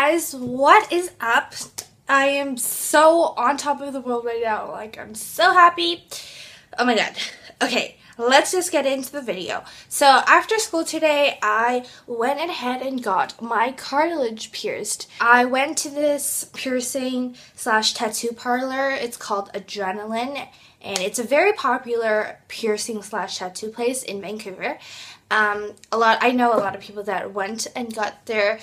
guys, what is up? I am so on top of the world right now. Like, I'm so happy. Oh my god. Okay, let's just get into the video. So after school today, I went ahead and got my cartilage pierced. I went to this piercing slash tattoo parlor. It's called Adrenaline, and it's a very popular piercing slash tattoo place in Vancouver. I know a lot of people that went and got their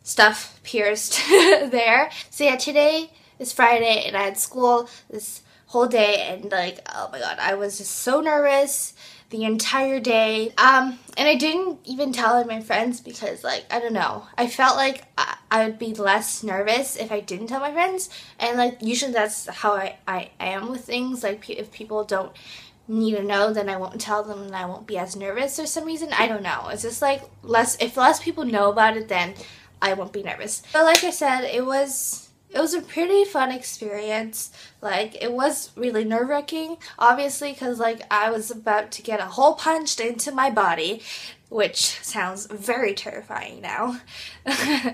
stuff pierced there. So yeah, today is Friday and I had school this whole day, and like, oh my god, I was just so nervous the entire day. And I didn't even tell my friends because, like, I don't know, I felt like I would be less nervous if I didn't tell my friends, and like usually that's how I am with things. Like, if people don't need to know, then I won't tell them and I won't be as nervous for some reason. I don't know, it's just like if less people know about it, then I won't be nervous. But like I said, it was a pretty fun experience. Like, it was really nerve-wracking, obviously, because like I was about to get a hole punched into my body, which sounds very terrifying now.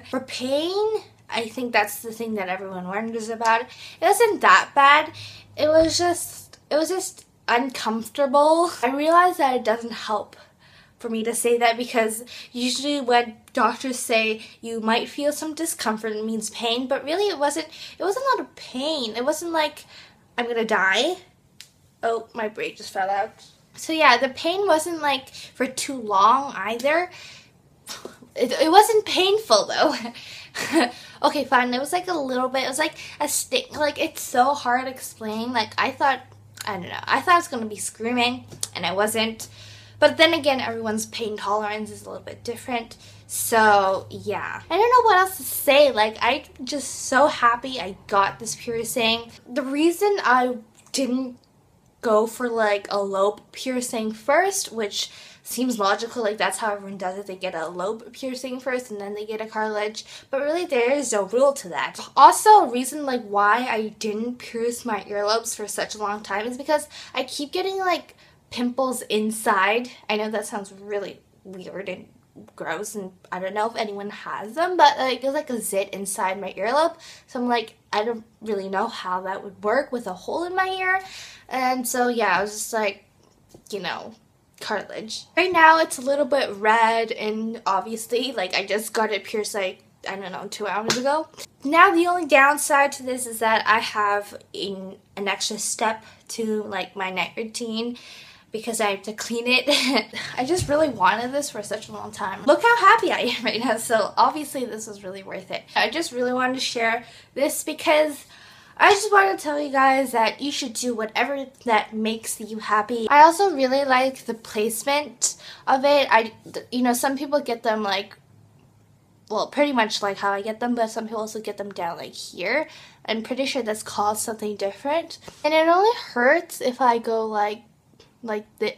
For pain, I think that's the thing that everyone wonders about. It wasn't that bad. It was just uncomfortable. I realized that it doesn't help for me to say that, because usually when doctors say you might feel some discomfort, it means pain, but really it wasn't a lot of pain. It wasn't like I'm gonna die. Oh, my braid just fell out. So yeah, the pain wasn't like for too long either. It wasn't painful though. Okay, fine, it was like a little bit, it was like a sting. Like, it's so hard to explain. Like, I thought I was gonna be screaming, and I wasn't. But then again, everyone's pain tolerance is a little bit different. So yeah, I don't know what else to say. Like, I'm just so happy I got this piercing. The reason I didn't go for like a lobe piercing first, which seems logical, like that's how everyone does it. They get a lobe piercing first and then they get a cartilage, but really there is no rule to that. Also, a reason like why I didn't pierce my earlobes for such a long time is because I keep getting like pimples inside. I know that sounds really weird and gross, and I don't know if anyone has them, but like there's like a zit inside my earlobe, so I'm like, I don't really know how that would work with a hole in my ear. And so yeah, I was just like, you know, cartilage. Right now it's a little bit red, and obviously like I just got it pierced like, I don't know, 2 hours ago. Now the only downside to this is that I have an extra step to like my night routine, because I have to clean it. I just really wanted this for such a long time. Look how happy I am right now, so obviously this was really worth it. I just really wanted to share this because I just want to tell you guys that you should do whatever that makes you happy. I also really like the placement of it. You know, some people get them like, well, pretty much like how I get them, but some people also get them down like here. I'm pretty sure that's called something different. And it only hurts if I go like the